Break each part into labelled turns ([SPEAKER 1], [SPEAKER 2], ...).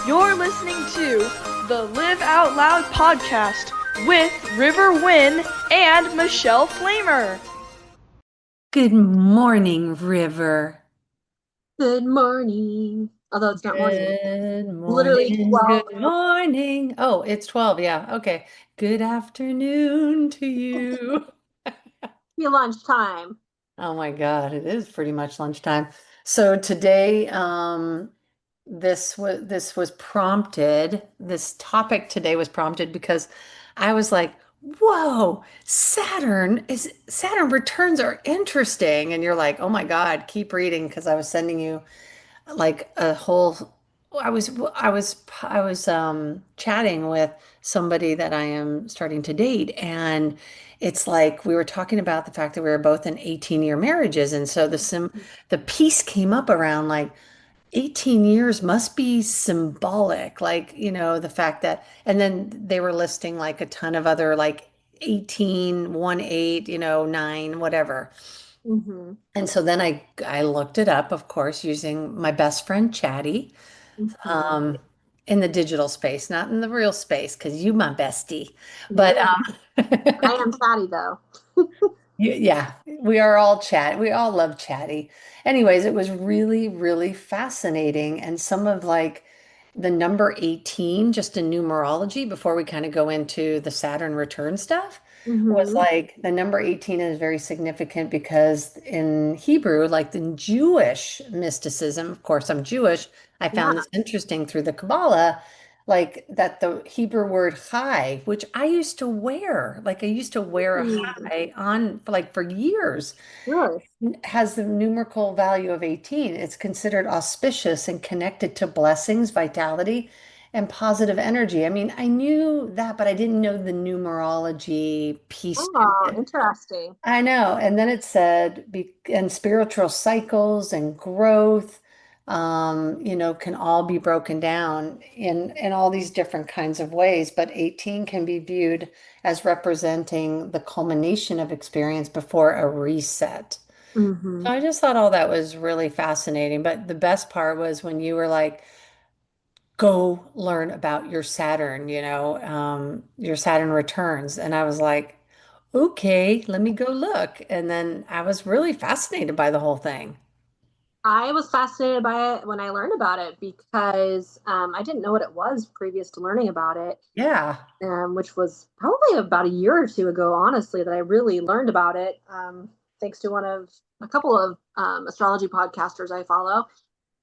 [SPEAKER 1] You're listening to the Live Out Loud podcast with River Wynn and Michelle Flamer.
[SPEAKER 2] Good morning, River.
[SPEAKER 3] Good morning. Although it's not morning yet.
[SPEAKER 2] Good
[SPEAKER 3] Literally
[SPEAKER 2] morning.
[SPEAKER 3] 12.
[SPEAKER 2] Good morning. Oh, it's 12. Yeah. Okay. Good afternoon to you.
[SPEAKER 3] Be lunchtime.
[SPEAKER 2] Oh my God, it is pretty much lunchtime. So today, this was prompted, this topic today was prompted because I was like, whoa, Saturn returns are interesting. And you're like, oh my God, keep reading because I was sending you like a whole I was chatting with somebody that I am starting to date, and it's like we were talking about the fact that we were both in 18-year marriages, and so the piece came up around like 18 years must be symbolic, like, the fact that, and then they were listing like a ton of other like 18, 1, 8, 9, whatever.
[SPEAKER 3] Mm-hmm.
[SPEAKER 2] And so then I looked it up, of course, using my best friend Chatty,
[SPEAKER 3] Mm-hmm.
[SPEAKER 2] um, in the digital space, not in the real space, because you my bestie. But
[SPEAKER 3] Yeah. I am chatty though.
[SPEAKER 2] yeah, we are all chat. We all love Chatty. Anyways, it was really, really fascinating. And some of like the number 18, just in numerology, before we kind of go into the Saturn return stuff, was
[SPEAKER 3] Mm-hmm.
[SPEAKER 2] like the number 18 is very significant because in Hebrew, like in Jewish mysticism, of course, I'm Jewish. I found
[SPEAKER 3] Yeah.
[SPEAKER 2] this interesting through the Kabbalah, like that the Hebrew word chai, which I used to wear, like I used to wear a
[SPEAKER 3] Mm.
[SPEAKER 2] chai on like for years,
[SPEAKER 3] Really?
[SPEAKER 2] has the numerical value of 18. It's considered auspicious and connected to blessings, vitality, and positive energy. I mean, I knew that, but I didn't know the numerology piece to
[SPEAKER 3] Oh,
[SPEAKER 2] it.
[SPEAKER 3] interesting.
[SPEAKER 2] I know. And then it said, and spiritual cycles and growth, can all be broken down in all these different kinds of ways. But 18 can be viewed as representing the culmination of experience before a reset.
[SPEAKER 3] Mm-hmm.
[SPEAKER 2] So I just thought all that was really fascinating. But the best part was when you were like, go learn about your Saturn, your Saturn returns. And I was like, okay, let me go look. And then I was really fascinated by the whole thing.
[SPEAKER 3] I was fascinated by it when I learned about it because I didn't know what it was previous to learning about it,
[SPEAKER 2] Yeah.
[SPEAKER 3] which was probably about a year or two ago, honestly, that I really learned about it, thanks to a couple of astrology podcasters I follow.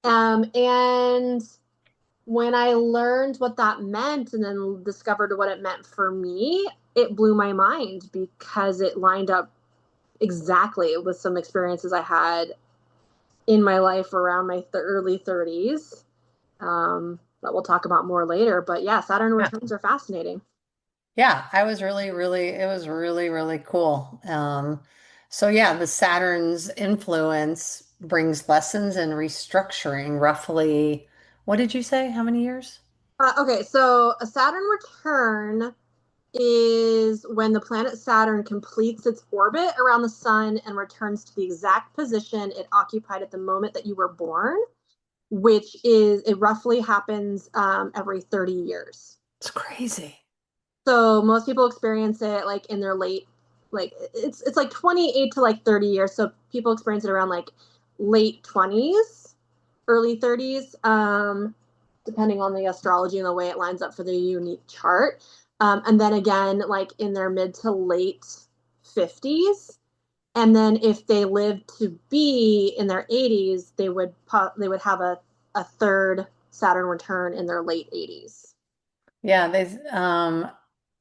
[SPEAKER 3] And when I learned what that meant and then discovered what it meant for me, it blew my mind because it lined up exactly with some experiences I had in my life around my early 30s, that we'll talk about more later. But yeah, Saturn
[SPEAKER 2] Yeah.
[SPEAKER 3] returns are fascinating.
[SPEAKER 2] Yeah, I was really, really, it was really, really cool. So yeah, the Saturn's influence brings lessons and restructuring roughly, what did you say? How many years?
[SPEAKER 3] Okay, so a Saturn return is when the planet Saturn completes its orbit around the sun and returns to the exact position it occupied at the moment that you were born, which is it roughly happens every 30 years.
[SPEAKER 2] It's crazy.
[SPEAKER 3] So most people experience it like in their late, like it's like 28 to like 30 years. So people experience it around like late 20s, early 30s, depending on the astrology and the way it lines up for the unique chart. And then again, like in their mid to late 50s. And then if they lived to be in their 80s, they would have a third Saturn return in their late 80s.
[SPEAKER 2] Yeah, there's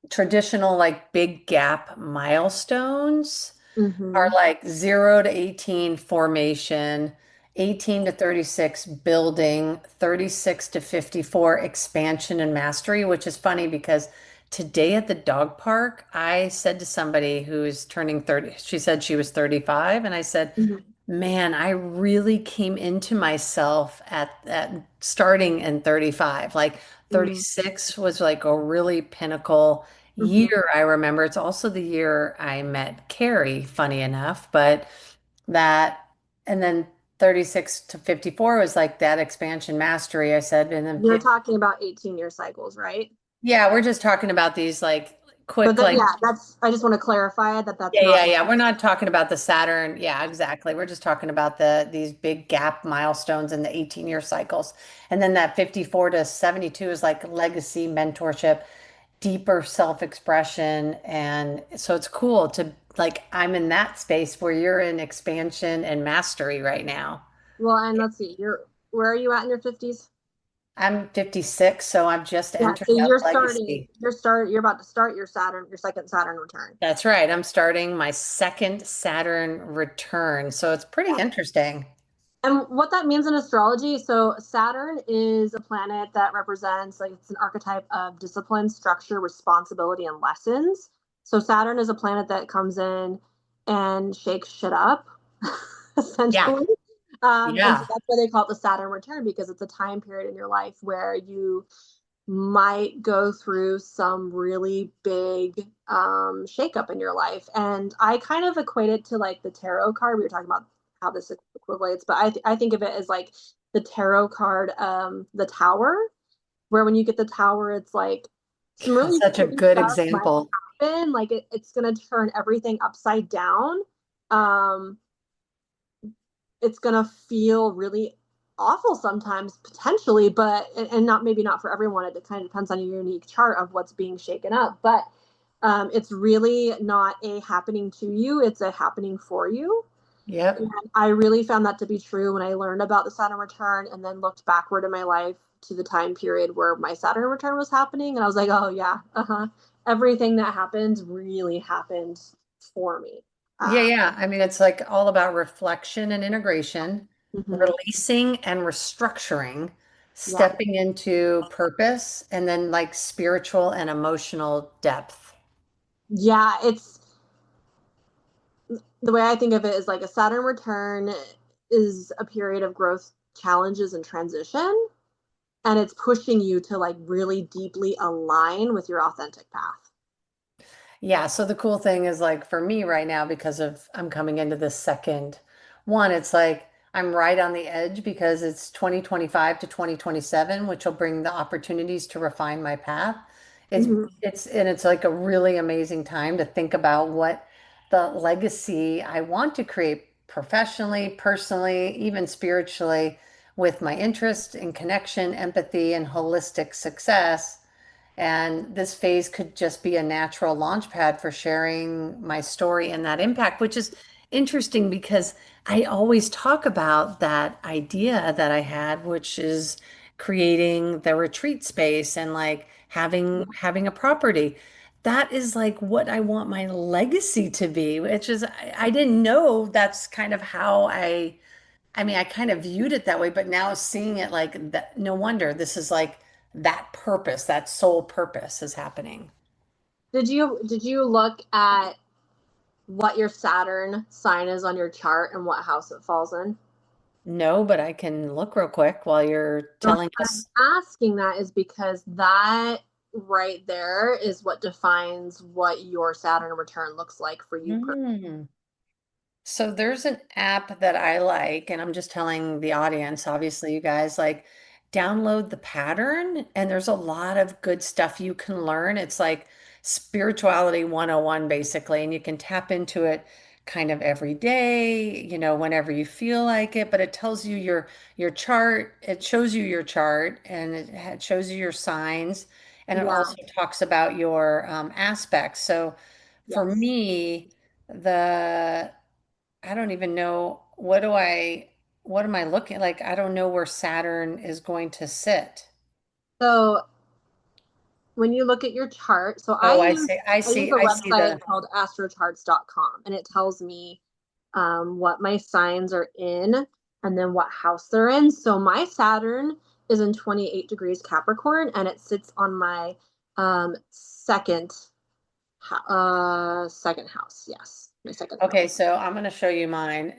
[SPEAKER 2] traditional like big gap milestones are
[SPEAKER 3] Mm-hmm.
[SPEAKER 2] like 0 to 18 formation, 18 to 36 building, 36 to 54 expansion and mastery, which is funny because today at the dog park, I said to somebody who's turning 30, she said she was 35, and I said,
[SPEAKER 3] Mm-hmm.
[SPEAKER 2] man, I really came into myself at starting in 35. Like 36 was like a really pinnacle
[SPEAKER 3] Mm-hmm.
[SPEAKER 2] year. I remember it's also the year I met Carrie, funny enough, but that, and then 36 to 54 was like that expansion mastery, I said. And then
[SPEAKER 3] You're talking about 18-year cycles, right?
[SPEAKER 2] yeah, we're just talking about these like
[SPEAKER 3] But
[SPEAKER 2] quick,
[SPEAKER 3] that,
[SPEAKER 2] like,
[SPEAKER 3] yeah, that's, I just want to clarify that that's
[SPEAKER 2] yeah,
[SPEAKER 3] not
[SPEAKER 2] yeah,
[SPEAKER 3] what.
[SPEAKER 2] yeah. We're not talking about the Saturn. Yeah, exactly. We're just talking about these big gap milestones in the 18-year cycles. And then that 54 to 72 is like legacy, mentorship, deeper self-expression. And so it's cool to like I'm in that space where you're in expansion and mastery right now.
[SPEAKER 3] Well, and let's see, where are you at in your 50s?
[SPEAKER 2] I'm 56, so I've just
[SPEAKER 3] Yeah,
[SPEAKER 2] entered
[SPEAKER 3] so
[SPEAKER 2] that legacy.
[SPEAKER 3] you're about to start your second Saturn return.
[SPEAKER 2] That's right. I'm starting my second Saturn return. So it's pretty interesting.
[SPEAKER 3] And what that means in astrology, so Saturn is a planet that represents, like, it's an archetype of discipline, structure, responsibility, and lessons. So Saturn is a planet that comes in and shakes shit up,
[SPEAKER 2] Yeah.
[SPEAKER 3] essentially. And so
[SPEAKER 2] Yeah.
[SPEAKER 3] that's why they call it the Saturn return, because it's a time period in your life where you might go through some really big shakeup in your life. And I kind of equate it to like the tarot card. We were talking about how this equates, but I think of it as like the tarot card, the tower, where when you get the tower, it's like some
[SPEAKER 2] That's
[SPEAKER 3] really
[SPEAKER 2] such a
[SPEAKER 3] shitty
[SPEAKER 2] good
[SPEAKER 3] stuff might
[SPEAKER 2] example.
[SPEAKER 3] happen. Like it's going to turn everything upside down. Um, it's gonna feel really awful sometimes potentially, but and not, maybe not for everyone. It kind of depends on your unique chart of what's being shaken up, but it's really not a happening to you, it's a happening for you. And
[SPEAKER 2] Yep.
[SPEAKER 3] I really found that to be true when I learned about the Saturn return and then looked backward in my life to the time period where my Saturn return was happening, and I was like, oh yeah, everything that happened really happened for me.
[SPEAKER 2] Yeah,
[SPEAKER 3] um,
[SPEAKER 2] yeah. I mean, it's like all about reflection and integration,
[SPEAKER 3] mhm.
[SPEAKER 2] releasing and restructuring,
[SPEAKER 3] Yeah,
[SPEAKER 2] stepping into purpose, and then like spiritual and emotional depth.
[SPEAKER 3] yeah, it's the way I think of it is like a Saturn return is a period of growth, challenges, and transition. And it's pushing you to like really deeply align with your authentic path.
[SPEAKER 2] Yeah, so the cool thing is like for me right now, because of I'm coming into the second one, it's like I'm right on the edge because it's 2025 to 2027, which will bring the opportunities to refine my path. It's
[SPEAKER 3] Mm-hmm.
[SPEAKER 2] it's like a really amazing time to think about what the legacy I want to create professionally, personally, even spiritually, with my interest in connection, empathy, and holistic success. And this phase could just be a natural launch pad for sharing my story and that impact, which is interesting because I always talk about that idea that I had, which is creating the retreat space and like having a property. That is like what I want my legacy to be, which is I didn't know that's kind of how I mean, I kind of viewed it that way, but now seeing it like that, no wonder this is like that purpose, that sole purpose is happening.
[SPEAKER 3] Did you look at what your Saturn sign is on your chart and what house it falls in?
[SPEAKER 2] No, but I can look real quick while you're
[SPEAKER 3] So
[SPEAKER 2] telling
[SPEAKER 3] I'm
[SPEAKER 2] us.
[SPEAKER 3] asking that is because that right there is what defines what your Saturn return looks like for you.
[SPEAKER 2] Hmm. So there's an app that I like, and I'm just telling the audience, obviously, you guys like download the pattern, and there's a lot of good stuff you can learn. It's like spirituality 101, basically, and you can tap into it kind of every day, whenever you feel like it, but it tells you your chart, it shows you your chart, and it shows you your signs, and it
[SPEAKER 3] Yeah.
[SPEAKER 2] also talks about your aspects. So for
[SPEAKER 3] Yes.
[SPEAKER 2] me, the I don't even know what am I looking like? I don't know where Saturn is going to sit.
[SPEAKER 3] So when you look at your chart, so
[SPEAKER 2] Oh,
[SPEAKER 3] I use a
[SPEAKER 2] I see
[SPEAKER 3] website
[SPEAKER 2] the,
[SPEAKER 3] called astrocharts.com, and it tells me what my signs are in and then what house they're in. So my Saturn is in 28 degrees Capricorn, and it sits on my second house. Yes, my second
[SPEAKER 2] okay,
[SPEAKER 3] house.
[SPEAKER 2] so I'm going to show you mine.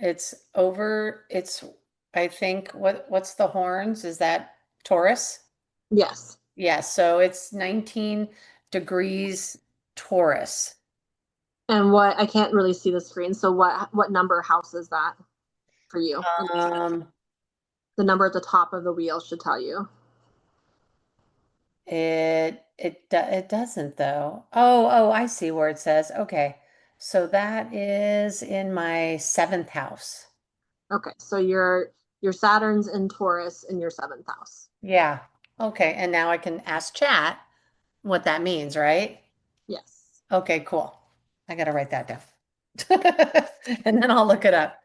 [SPEAKER 2] I think what's the horns? Is that Taurus?
[SPEAKER 3] Yes.
[SPEAKER 2] Yeah, so it's 19 degrees Taurus.
[SPEAKER 3] And what, I can't really see the screen. So what number house is that for you.
[SPEAKER 2] Um,
[SPEAKER 3] The number at the top of the wheel should tell you.
[SPEAKER 2] it doesn't though. Oh, I see where it says. Okay. So that is in my seventh house.
[SPEAKER 3] Okay, so your Saturn's in Taurus in your seventh house.
[SPEAKER 2] Yeah. Okay. And now I can ask chat what that means, right?
[SPEAKER 3] Yes.
[SPEAKER 2] Okay, cool. I gotta write that down. And then I'll look it up.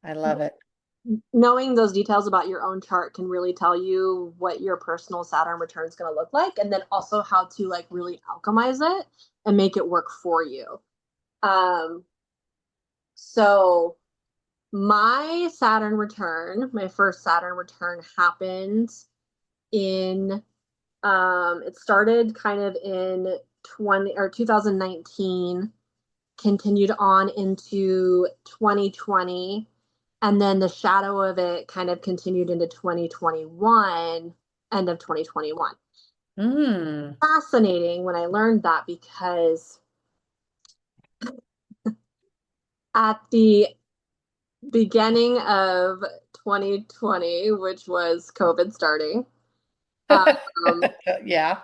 [SPEAKER 2] I love it.
[SPEAKER 3] Knowing those details about your own chart can really tell you what your personal Saturn return is going to look like, and then also how to like really alchemize it and make it work for you. So my Saturn return, my first Saturn return happened in it started kind of in 2019, continued on into 2020, and then the shadow of it kind of continued into 2021, end of 2021.
[SPEAKER 2] Mm.
[SPEAKER 3] Fascinating when I learned that, because at the beginning of 2020, which was COVID starting, um,
[SPEAKER 2] Yeah.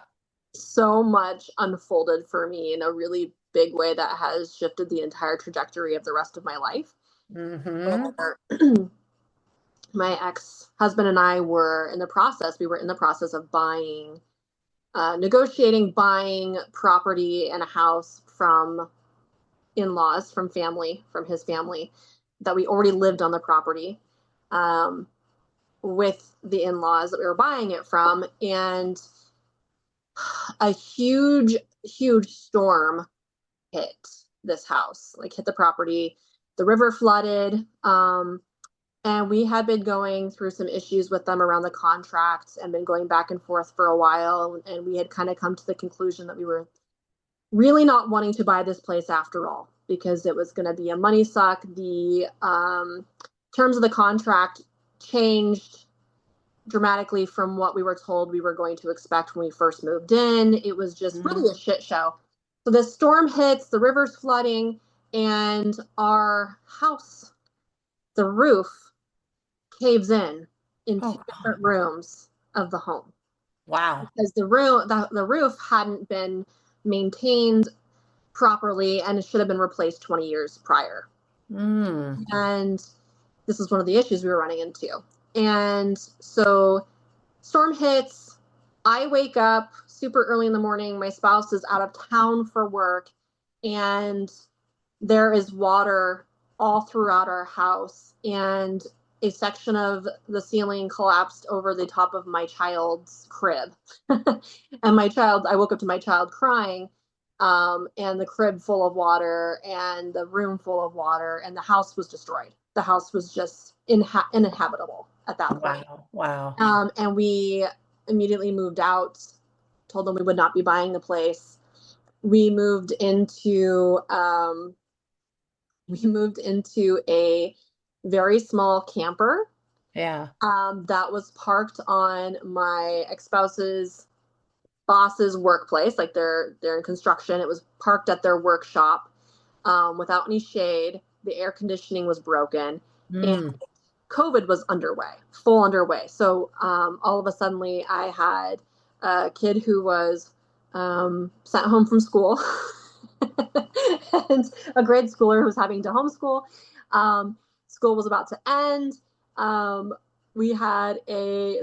[SPEAKER 3] so much unfolded for me in a really big way that has shifted the entire trajectory of the rest of my life.
[SPEAKER 2] Mm-hmm.
[SPEAKER 3] My ex-husband and I were in the process, of buying, negotiating buying property and a house from in-laws, from family, from his family, that we already lived on the property, with the in-laws that we were buying it from. And a huge storm hit this house, like hit the property. The river flooded. And we had been going through some issues with them around the contract and been going back and forth for a while. And we had kind of come to the conclusion that we were really not wanting to buy this place after all, because it was going to be a money suck. The terms of the contract changed dramatically from what we were told we were going to expect when we first moved in. It was just really a shit show. So the storm hits, the river's flooding, and our house, the roof, caves in two different rooms of the home.
[SPEAKER 2] Wow.
[SPEAKER 3] Because the roof hadn't been maintained properly, and it should have been replaced 20 years prior. And this is one of the issues we were running into. And so storm hits, I wake up super early in the morning, my spouse is out of town for work, and there is water all throughout our house, and a section of the ceiling collapsed over the top of my child's crib. And I woke up to my child crying, and the crib full of water and the room full of water, and the house was destroyed. The house was just uninhabitable at that point.
[SPEAKER 2] Wow.
[SPEAKER 3] And we immediately moved out, told them we would not be buying the place. We moved into a very small camper.
[SPEAKER 2] Yeah.
[SPEAKER 3] That was parked on my ex-spouse's boss's workplace. Like they're in construction. It was parked at their workshop, without any shade. The air conditioning was broken, and COVID was full underway. So all of a sudden, I had a kid who was sent home from school, and a grade schooler who was having to homeschool. School was about to end. We had a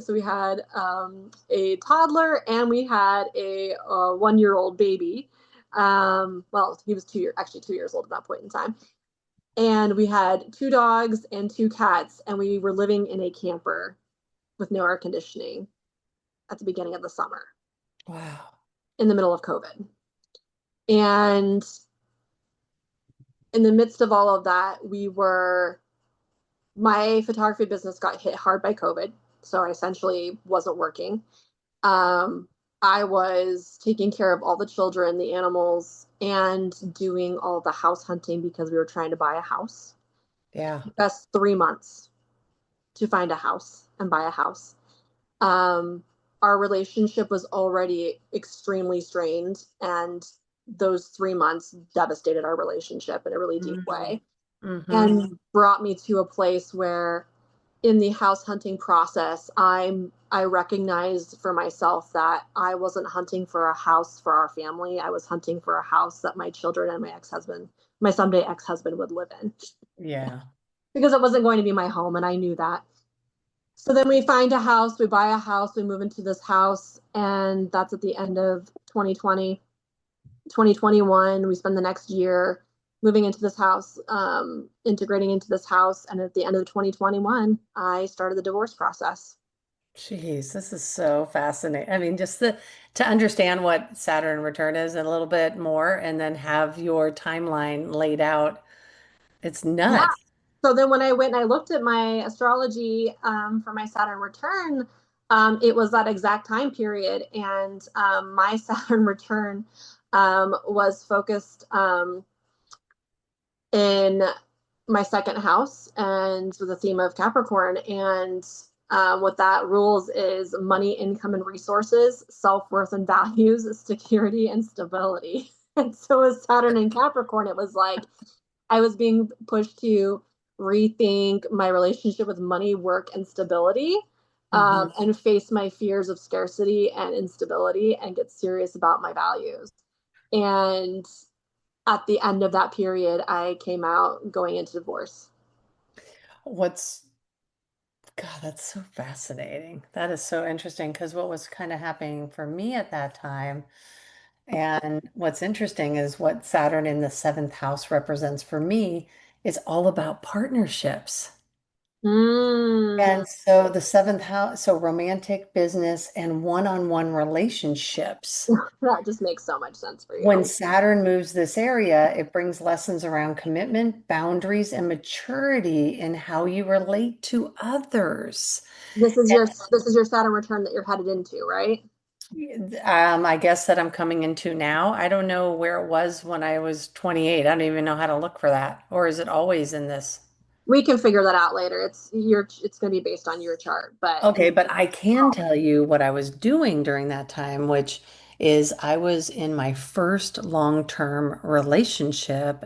[SPEAKER 3] toddler, and we had a 1-year-old baby. Well, he was 2 years old at that point in time. And we had 2 dogs and 2 cats, and we were living in a camper with no air conditioning at the beginning of the summer.
[SPEAKER 2] Wow.
[SPEAKER 3] In the middle of COVID. And in the midst of all of that, my photography business got hit hard by COVID. So I essentially wasn't working. I was taking care of all the children, the animals, and doing all the house hunting because we were trying to buy a house.
[SPEAKER 2] Yeah.
[SPEAKER 3] It took us 3 months to find a house and buy a house. Our relationship was already extremely strained, and those 3 months devastated our relationship in a really deep
[SPEAKER 2] Mm-hmm.
[SPEAKER 3] way
[SPEAKER 2] Mm-hmm.
[SPEAKER 3] and brought me to a place where in the house hunting process, I recognized for myself that I wasn't hunting for a house for our family. I was hunting for a house that my children and my someday ex-husband would live in
[SPEAKER 2] Yeah.
[SPEAKER 3] because it wasn't going to be my home and I knew that. So then we find a house, we buy a house, we move into this house, and that's at the end of 2020. 2021, we spend the next year moving into this house, integrating into this house. And at the end of 2021, I started the divorce process.
[SPEAKER 2] Jeez, this is so fascinating. I mean, just to understand what Saturn return is a little bit more and then have your timeline laid out. It's
[SPEAKER 3] Yeah.
[SPEAKER 2] nuts.
[SPEAKER 3] So then when I went and I looked at my astrology for my Saturn return, it was that exact time period. And my Saturn return was focused in my second house and with the theme of Capricorn. And what that rules is money, income, and resources, self worth and values, security, and stability. And so, as Saturn in Capricorn, it was like I was being pushed to rethink my relationship with money, work, and stability.
[SPEAKER 2] Hmm.
[SPEAKER 3] And face my fears of scarcity and instability and get serious about my values. And at the end of that period, I came out going into divorce.
[SPEAKER 2] What's, God, that's so fascinating. That is so interesting because what was kind of happening for me at that time, and what's interesting is what Saturn in the seventh house represents for me is all about partnerships.
[SPEAKER 3] Mm,
[SPEAKER 2] And so the seventh house, so romantic, business, and one-on-one relationships.
[SPEAKER 3] that just makes so much sense for
[SPEAKER 2] When
[SPEAKER 3] you.
[SPEAKER 2] Saturn moves this area, it brings lessons around commitment, boundaries, and maturity in how you relate to others.
[SPEAKER 3] This is your Saturn return that you're headed into, right?
[SPEAKER 2] I guess that I'm coming into now. I don't know where it was when I was 28. I don't even know how to look for that. Or is it always in this?
[SPEAKER 3] We can figure that out later. It's going to be based on your chart, but
[SPEAKER 2] Okay, but I can tell you what I was doing during that time, which is I was in my first long-term relationship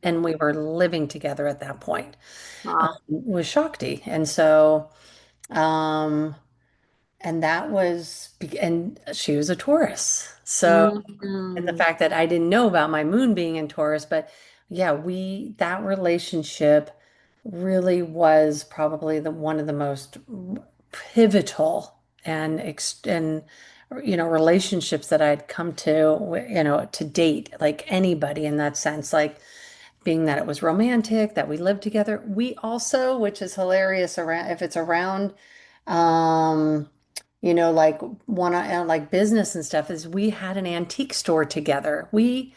[SPEAKER 2] and we were living together at that point,
[SPEAKER 3] wow.
[SPEAKER 2] with Shakti. And so, um, and that was, and she was a Taurus. So, and the
[SPEAKER 3] Mm,
[SPEAKER 2] fact that I didn't know about my moon being in Taurus, but yeah, that relationship really was probably the one of the most pivotal and relationships that I'd come to, to date, like anybody in that sense, like being that it was romantic, that we lived together. We also, which is hilarious around if it's around um like one like business and stuff, is we had an antique store together. We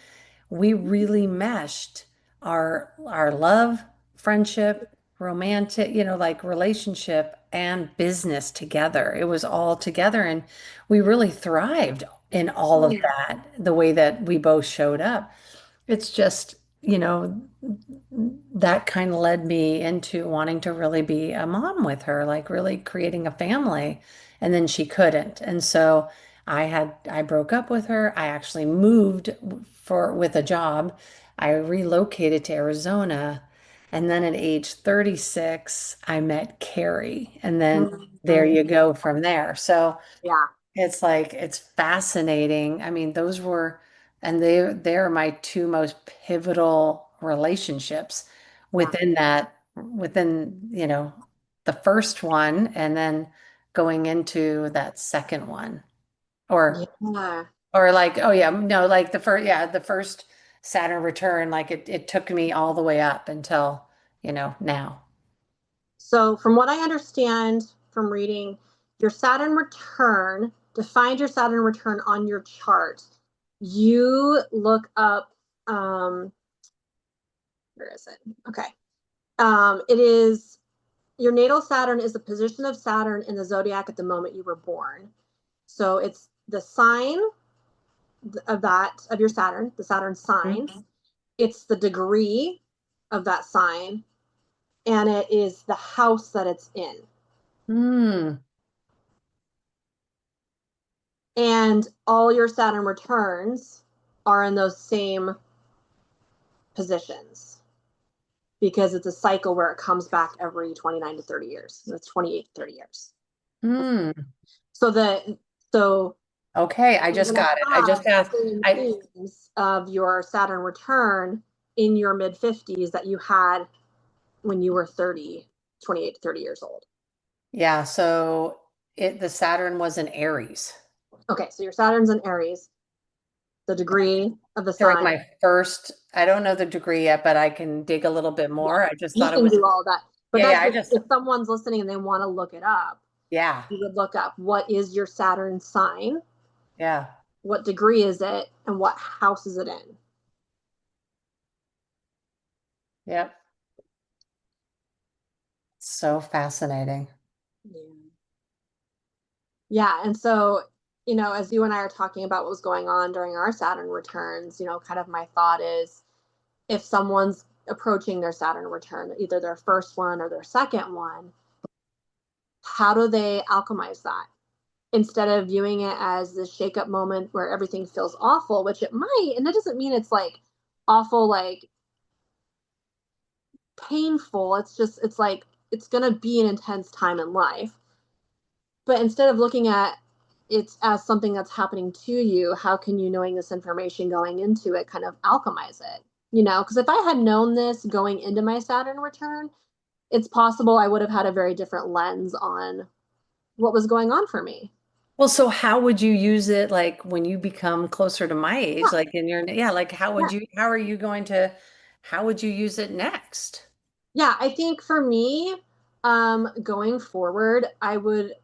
[SPEAKER 2] really meshed our love, friendship, romantic, like relationship and business together. It was all together and we really thrived in all of
[SPEAKER 3] mm,
[SPEAKER 2] that, the way that we both showed up. It's just, that kind of led me into wanting to really be a mom with her, like really creating a family. And then she couldn't. And so I broke up with her. I actually moved with a job. I relocated to Arizona. And then at age 36, I met Carrie. And then there
[SPEAKER 3] mm,
[SPEAKER 2] you go from there. So
[SPEAKER 3] yeah,
[SPEAKER 2] it's like it's fascinating. I mean, and they're my two most pivotal relationships
[SPEAKER 3] yeah,
[SPEAKER 2] within the first one and then going into that second one. Or
[SPEAKER 3] yeah.
[SPEAKER 2] or like, oh yeah, no, like the first Saturn return, like it took me all the way up until, now.
[SPEAKER 3] So, from what I understand from reading your Saturn return, to find your Saturn return on your chart, you look up, where is it? Okay. It is your natal Saturn is the position of Saturn in the zodiac at the moment you were born. So, it's the sign of your Saturn, the Saturn sign. It's the degree of that sign, and it is the house that it's in.
[SPEAKER 2] Mm-hmm.
[SPEAKER 3] And all your Saturn returns are in those same positions because it's a cycle where it comes back every 29 to 30 years. It's 28 to 30 years.
[SPEAKER 2] Hmm.
[SPEAKER 3] So the so
[SPEAKER 2] Okay, I
[SPEAKER 3] you're
[SPEAKER 2] just
[SPEAKER 3] going to
[SPEAKER 2] got it. I
[SPEAKER 3] have
[SPEAKER 2] just asked.
[SPEAKER 3] the same
[SPEAKER 2] I
[SPEAKER 3] themes of your Saturn return in your mid 50s that you had when you were 30, 28 to 30 years old.
[SPEAKER 2] Yeah, so the Saturn was in Aries.
[SPEAKER 3] Okay, so your Saturn's in Aries, the degree of the
[SPEAKER 2] So like
[SPEAKER 3] sign.
[SPEAKER 2] my first, I don't know the degree yet, but I can dig a little bit
[SPEAKER 3] Yeah,
[SPEAKER 2] more. I just
[SPEAKER 3] you
[SPEAKER 2] thought it
[SPEAKER 3] can
[SPEAKER 2] was,
[SPEAKER 3] do all that. But
[SPEAKER 2] yeah,
[SPEAKER 3] that's
[SPEAKER 2] yeah, I
[SPEAKER 3] just
[SPEAKER 2] just,
[SPEAKER 3] if someone's listening and they want to look it up,
[SPEAKER 2] yeah,
[SPEAKER 3] you would look up what is your Saturn sign,
[SPEAKER 2] yeah,
[SPEAKER 3] what degree is it, and what house is it in.
[SPEAKER 2] yep. So fascinating.
[SPEAKER 3] Yeah. Yeah, and so, as you and I are talking about what was going on during our Saturn returns, kind of my thought is if someone's approaching their Saturn return, either their first one or their second one, how do they alchemize that? Instead of viewing it as this shakeup moment where everything feels awful, which it might, and it doesn't mean it's like awful, like painful. It's like it's going to be an intense time in life. But instead of looking at it as something that's happening to you, how can you, knowing this information going into it, kind of alchemize it? Because if I had known this going into my Saturn return, it's possible I would have had a very different lens on what was going on for me.
[SPEAKER 2] Well, so how would you use it like when you become closer to my age,
[SPEAKER 3] Yeah,
[SPEAKER 2] like in your, yeah, like
[SPEAKER 3] yeah,
[SPEAKER 2] how are you going to, how would you use it next?
[SPEAKER 3] yeah. I think for me, going forward, I would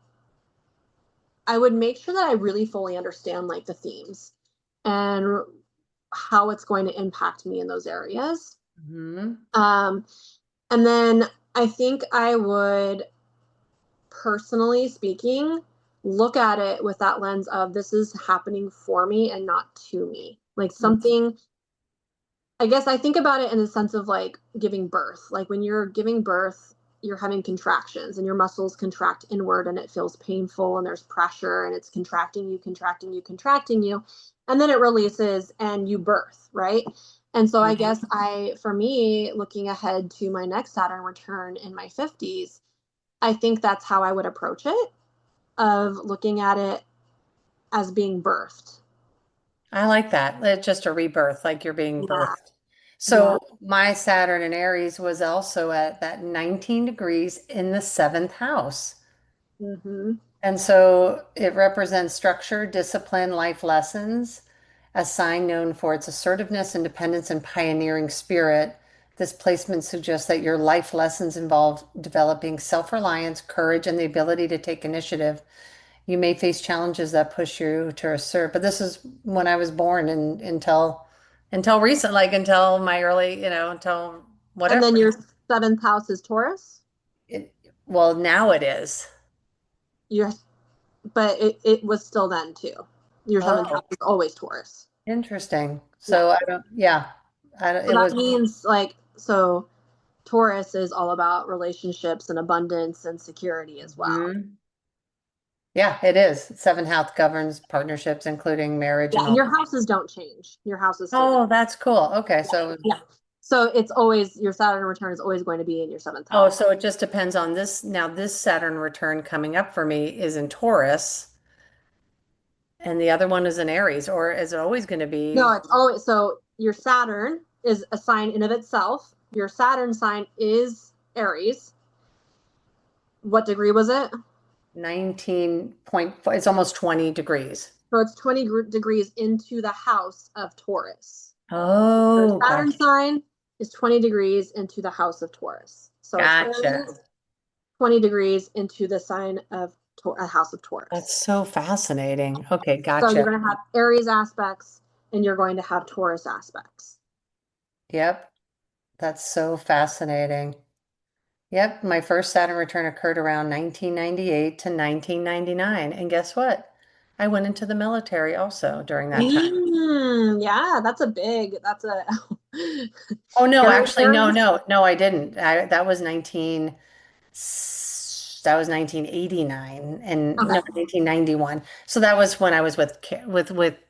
[SPEAKER 3] make sure that I really fully understand like the themes and how it's going to impact me in those areas.
[SPEAKER 2] Hmm.
[SPEAKER 3] Um, and then I think I would, personally speaking, look at it with that lens of this is happening for me and not to me. Like something, I guess I think about it in the sense of like giving birth. Like when you're giving birth, you're having contractions and your muscles contract inward and it feels painful and there's pressure and it's contracting you, contracting you, contracting you. And then it releases and you birth, right? And so I guess for me, looking ahead to my next Saturn return in my 50s, I think that's how I would approach it, of looking at it as being birthed.
[SPEAKER 2] I like that. It's just a rebirth, like you're being
[SPEAKER 3] Yeah.
[SPEAKER 2] birthed.
[SPEAKER 3] Yeah.
[SPEAKER 2] So my Saturn in Aries was also at that 19 degrees in the seventh house.
[SPEAKER 3] Hmm.
[SPEAKER 2] And so it represents structure, discipline, life lessons, a sign known for its assertiveness, independence, and pioneering spirit. This placement suggests that your life lessons involve developing self-reliance, courage, and the ability to take initiative. You may face challenges that push you to assert, but this is when I was born and until recent, like until my early, until
[SPEAKER 3] And
[SPEAKER 2] whatever.
[SPEAKER 3] then your seventh house is Taurus.
[SPEAKER 2] It, well, now it is.
[SPEAKER 3] Your But it was still then too. Your seventh house
[SPEAKER 2] Oh,
[SPEAKER 3] is always Taurus.
[SPEAKER 2] interesting.
[SPEAKER 3] Yeah.
[SPEAKER 2] So I don't, yeah,
[SPEAKER 3] So
[SPEAKER 2] it
[SPEAKER 3] that
[SPEAKER 2] was,
[SPEAKER 3] means like, so Taurus is all about relationships and abundance and security as well.
[SPEAKER 2] mhm. Yeah, it is. Seventh house governs partnerships, including marriage
[SPEAKER 3] Yeah.
[SPEAKER 2] and
[SPEAKER 3] And
[SPEAKER 2] all.
[SPEAKER 3] your houses don't change. Your houses stay the
[SPEAKER 2] Oh, that's cool. Okay,
[SPEAKER 3] same.
[SPEAKER 2] so,
[SPEAKER 3] Yeah. So it's always, your Saturn return is always going to be in your seventh
[SPEAKER 2] oh,
[SPEAKER 3] house.
[SPEAKER 2] so it just depends on this. Now, this Saturn return coming up for me is in Taurus, and the other one is in Aries, or is it always going to
[SPEAKER 3] No,
[SPEAKER 2] be
[SPEAKER 3] it's always, so your Saturn is a sign in of itself. Your Saturn sign is Aries. What degree was it?
[SPEAKER 2] 19.4? It's almost 20 degrees.
[SPEAKER 3] So it's 20 degrees into the house of Taurus. Your
[SPEAKER 2] Oh,
[SPEAKER 3] Saturn
[SPEAKER 2] gosh.
[SPEAKER 3] sign is 20 degrees into the house of Taurus. So it's
[SPEAKER 2] Gotcha.
[SPEAKER 3] Aries, 20 degrees into the sign of a house of
[SPEAKER 2] That's
[SPEAKER 3] Taurus.
[SPEAKER 2] so fascinating. Okay,
[SPEAKER 3] So you're
[SPEAKER 2] gotcha.
[SPEAKER 3] going to have Aries aspects and you're going to have Taurus aspects.
[SPEAKER 2] Yep, that's so fascinating. Yep, my first Saturn return occurred around 1998 to 1999. And guess what? I went into the military also during that time.
[SPEAKER 3] Yeah, that's a,
[SPEAKER 2] Oh no,
[SPEAKER 3] Aries,
[SPEAKER 2] actually, no,
[SPEAKER 3] Aries.
[SPEAKER 2] no, no, I didn't. That was that was 1989 and
[SPEAKER 3] Okay.
[SPEAKER 2] no, 1991. So that was when I was with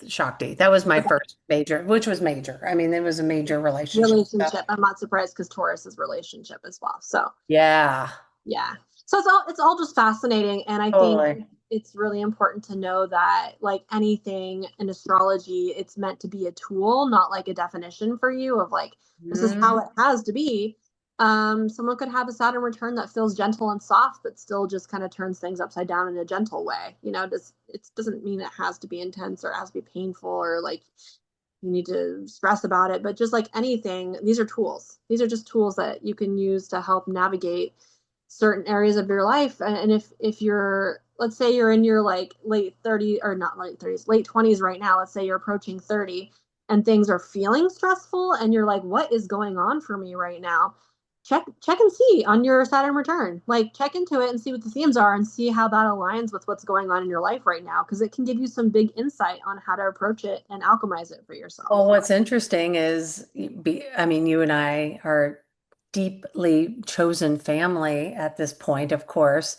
[SPEAKER 2] Shakti. That was my
[SPEAKER 3] Okay.
[SPEAKER 2] first major, which was major. I mean, it was a major relationship. So,
[SPEAKER 3] Relationship. I'm not surprised because Taurus is relationship as well. So
[SPEAKER 2] yeah,
[SPEAKER 3] yeah. So it's all just fascinating. And I think
[SPEAKER 2] totally.
[SPEAKER 3] it's really important to know that like anything in astrology, it's meant to be a tool, not like a definition for you of like this is how
[SPEAKER 2] Mhm.
[SPEAKER 3] it has to be. Someone could have a Saturn return that feels gentle and soft, but still just kind of turns things upside down in a gentle way. It doesn't mean it has to be intense or has to be painful or like you need to stress about it, but just like anything, these are tools. These are just tools that you can use to help navigate certain areas of your life. And if you're, let's say you're in your like late 30 or not late 30s, late 20s right now, let's say you're approaching 30 and things are feeling stressful and you're like, what is going on for me right now? Check and see on your Saturn return. Like check into it and see what the themes are and see how that aligns with what's going on in your life right now because it can give you some big insight on how to approach it and alchemize it for yourself.
[SPEAKER 2] Well, what's interesting is, I mean, you and I are deeply chosen family at this point, of course.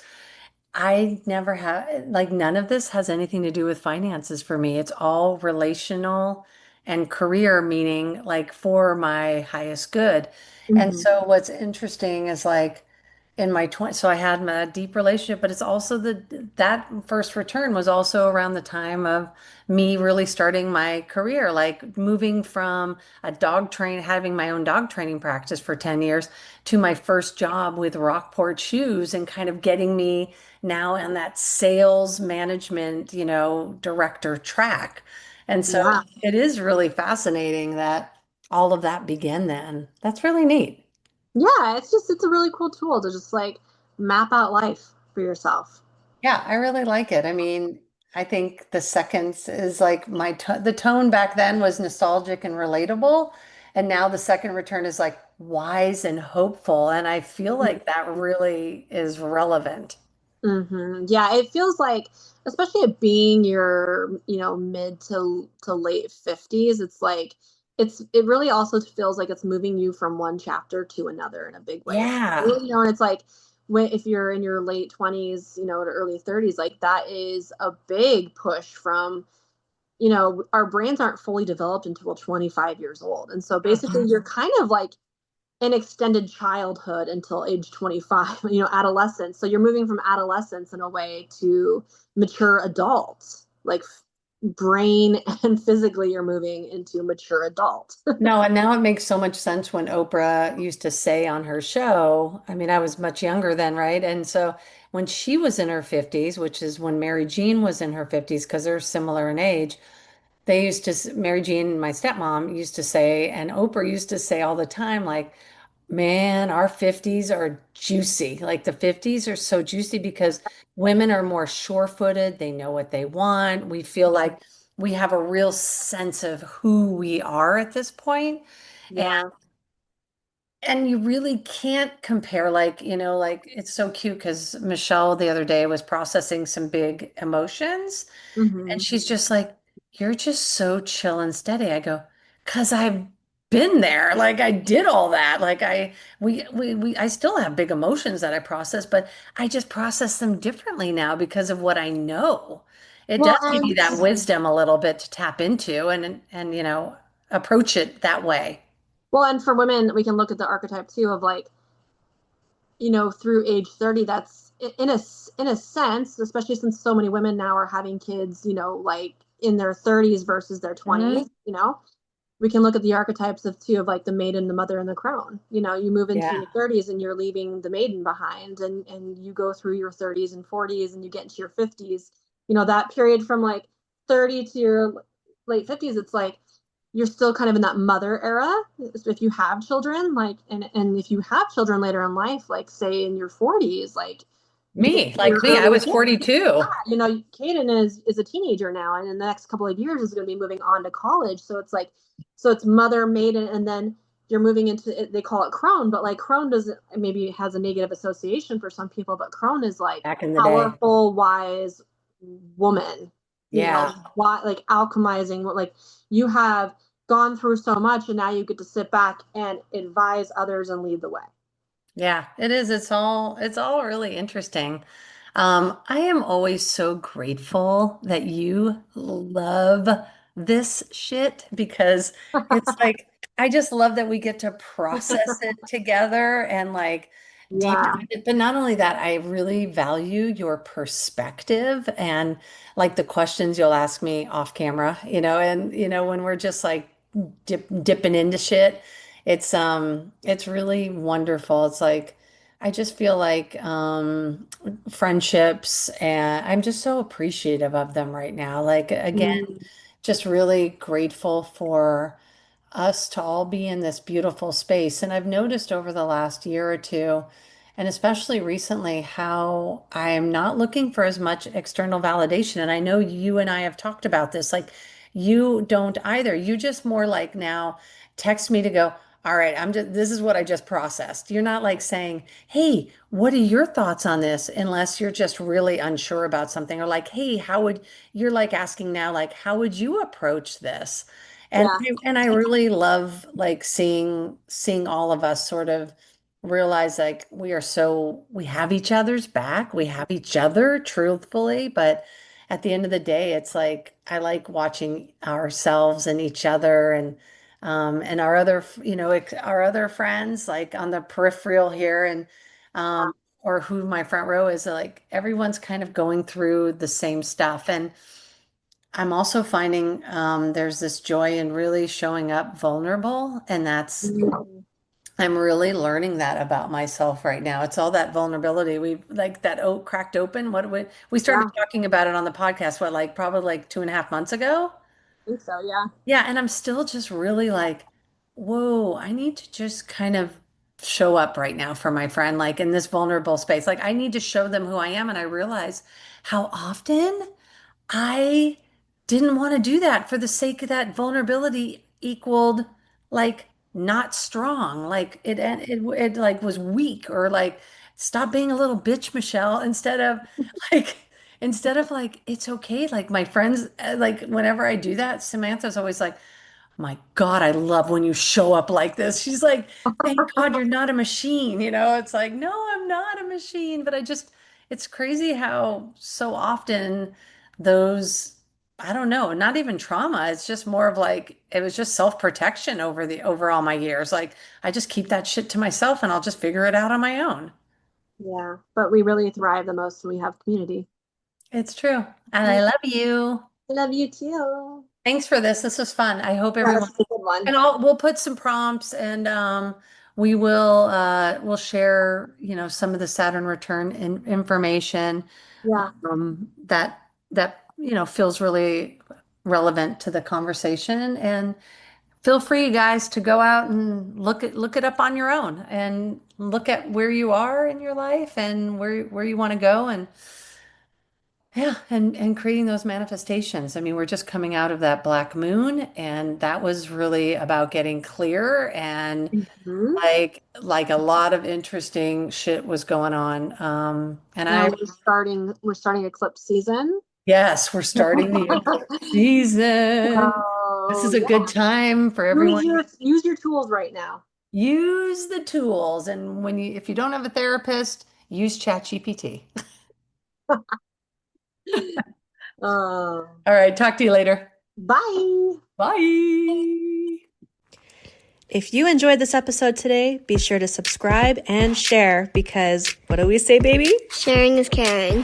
[SPEAKER 2] I never have, like, none of this has anything to do with finances for me. It's all relational and career, meaning like for my highest good. And
[SPEAKER 3] Mm-hmm.
[SPEAKER 2] so what's interesting is like in my 20s, so I had a deep relationship, but it's also that first return was also around the time of me really starting my career, like moving from having my own dog training practice for 10 years to my first job with Rockport Shoes and kind of getting me now on that sales management, director track. And so
[SPEAKER 3] Yeah.
[SPEAKER 2] it is really fascinating that all of that began then. That's really neat.
[SPEAKER 3] Yeah, it's a really cool tool to just like map out life for yourself.
[SPEAKER 2] Yeah, I really like it. I mean, I think the seconds is like the tone back then was nostalgic and relatable, and now the second return is like wise and hopeful, and I feel like that really is relevant.
[SPEAKER 3] Yeah, it feels like, especially it being your, mid to late 50s, it's like it really also feels like it's moving you from one chapter to another in a big way.
[SPEAKER 2] Yeah.
[SPEAKER 3] And it's like if you're in your late 20s, to early 30s, like that is a big push from, our brains aren't fully developed until 25 years old. And so basically
[SPEAKER 2] Mhm.
[SPEAKER 3] you're kind of like an extended childhood until age 25, adolescence. So you're moving from adolescence in a way to mature adults, like brain and physically you're moving into mature adult.
[SPEAKER 2] No, and now it makes so much sense when Oprah used to say on her show, I mean, I was much younger then, right? And so when she was in her 50s, which is when Mary Jean was in her 50s, because they're similar in age, Mary Jean, my stepmom, used to say, and Oprah used to say all the time, like, man, our 50s are juicy. Like the 50s are so juicy because women are more sure-footed. They know what they want. We feel like we have a real sense of who we are at this point. And
[SPEAKER 3] Yeah.
[SPEAKER 2] and you really can't compare, like, like it's so cute because Michelle the other day was processing some big emotions. And
[SPEAKER 3] Hmm.
[SPEAKER 2] she's just like, you're just so chill and steady. I go, because I've been there. Like I did all that. Like I still have big emotions that I process, but I just process them differently now because of what I know. It
[SPEAKER 3] Well,
[SPEAKER 2] does give you
[SPEAKER 3] and
[SPEAKER 2] that wisdom a little bit to tap into and approach it that way.
[SPEAKER 3] for women, we can look at the archetype too of like, through age 30, that's in a sense, especially since so many women now are having kids, like in their 30s versus their
[SPEAKER 2] Mhm.
[SPEAKER 3] 20s, we can look at the archetypes of two of like the maiden, the mother, and the crone. You move into
[SPEAKER 2] Yeah.
[SPEAKER 3] your 30s and you're leaving the maiden behind, and you go through your 30s and 40s and you get into your 50s. That period from like 30 to your late 50s, it's like you're still kind of in that mother era if you have children, like and if you have children later in life, like say in your 40s, like you get
[SPEAKER 2] Me,
[SPEAKER 3] to your
[SPEAKER 2] like me, I
[SPEAKER 3] early
[SPEAKER 2] was
[SPEAKER 3] 50s.
[SPEAKER 2] 42.
[SPEAKER 3] Caden is a teenager now, and in the next couple of years is going to be moving on to college. So it's like, so it's mother, maiden, and then you're moving into it. They call it crone, but like crone doesn't maybe has a negative association for some people, but crone is like
[SPEAKER 2] Back in the day.
[SPEAKER 3] powerful, wise woman.
[SPEAKER 2] Yeah.
[SPEAKER 3] Why like alchemizing? Like you have gone through so much, and now you get to sit back and advise others and lead the way.
[SPEAKER 2] Yeah, it is. It's all really interesting. I am always so grateful that you love this shit because it's like I just love that we get to process it together and like deep
[SPEAKER 3] Yeah.
[SPEAKER 2] dive it. But not only that, I really value your perspective and like the questions you'll ask me off camera, and when we're just like dipping into shit. It's really wonderful. It's like I just feel like friendships, and I'm just so appreciative of them right now. Like again,
[SPEAKER 3] Mm,
[SPEAKER 2] just really grateful for us to all be in this beautiful space. And I've noticed over the last year or two, and especially recently, how I am not looking for as much external validation. And I know you and I have talked about this. Like, you don't either. You just more like now text me to go, all right, this is what I just processed. You're not like saying, hey, what are your thoughts on this? Unless you're just really unsure about something, or like, hey, you're like asking now, like, how would you approach this? And
[SPEAKER 3] yeah.
[SPEAKER 2] and I really love like seeing all of us sort of realize like we have each other's back, we have each other truthfully, but at the end of the day, it's like I like watching ourselves and each other and our other our other friends like on the peripheral here and or who my front row is like everyone's kind of going through the same stuff and I'm also finding there's this joy in really showing up vulnerable, and
[SPEAKER 3] Mm,
[SPEAKER 2] I'm really learning that about myself right now. It's all that vulnerability. We like that oat cracked open. What we started
[SPEAKER 3] yeah.
[SPEAKER 2] talking about it on the podcast, what, like probably like 2.5 months ago?
[SPEAKER 3] I think so. Yeah.
[SPEAKER 2] Yeah, and I'm still just really like, whoa, I need to just kind of show up right now for my friend, like in this vulnerable space. Like I need to show them who I am, and I realize how often I didn't want to do that for the sake of that vulnerability equaled like not strong. Like it like was weak or like stop being a little bitch, Michelle, like instead of like it's okay. Like my friends like whenever I do that, Samantha's always like, my God, I love when you show up like this. She's like, thank God you're not a machine. It's like, no, I'm not a machine. But it's crazy how so often those, I don't know, not even trauma. It's just more of like, it was just self-protection over all my years. Like, I just keep that shit to myself and I'll just figure it out on my own.
[SPEAKER 3] Yeah. But we really thrive the most when we have community.
[SPEAKER 2] It's true. And I
[SPEAKER 3] Mm,
[SPEAKER 2] love you.
[SPEAKER 3] I love you too.
[SPEAKER 2] Thanks for this. This was fun. I hope
[SPEAKER 3] Yeah,
[SPEAKER 2] everyone.
[SPEAKER 3] this is a good one.
[SPEAKER 2] And we'll put some prompts and we'll share, some of the Saturn return information
[SPEAKER 3] Yeah.
[SPEAKER 2] that feels really relevant to the conversation. And feel free, guys, to go out and look it up on your own and look at where you are in your life and where you want to go and yeah, and creating those manifestations. I mean, we're just coming out of that black moon, and that was really about getting clear and
[SPEAKER 3] Mhm.
[SPEAKER 2] like a lot of interesting shit was going on. And
[SPEAKER 3] Now
[SPEAKER 2] I
[SPEAKER 3] we're starting eclipse season.
[SPEAKER 2] yes, we're starting the eclipse season. This is
[SPEAKER 3] Oh
[SPEAKER 2] a good
[SPEAKER 3] yeah.
[SPEAKER 2] time for
[SPEAKER 3] Use
[SPEAKER 2] everyone.
[SPEAKER 3] your tools right now.
[SPEAKER 2] Use the tools, and if you don't have a therapist, use ChatGPT.
[SPEAKER 3] Oh.
[SPEAKER 2] All right, talk to you later.
[SPEAKER 3] Bye.
[SPEAKER 2] Bye.
[SPEAKER 4] If you enjoyed this episode today, be sure to subscribe and share because what do we say, baby?
[SPEAKER 5] Sharing is caring.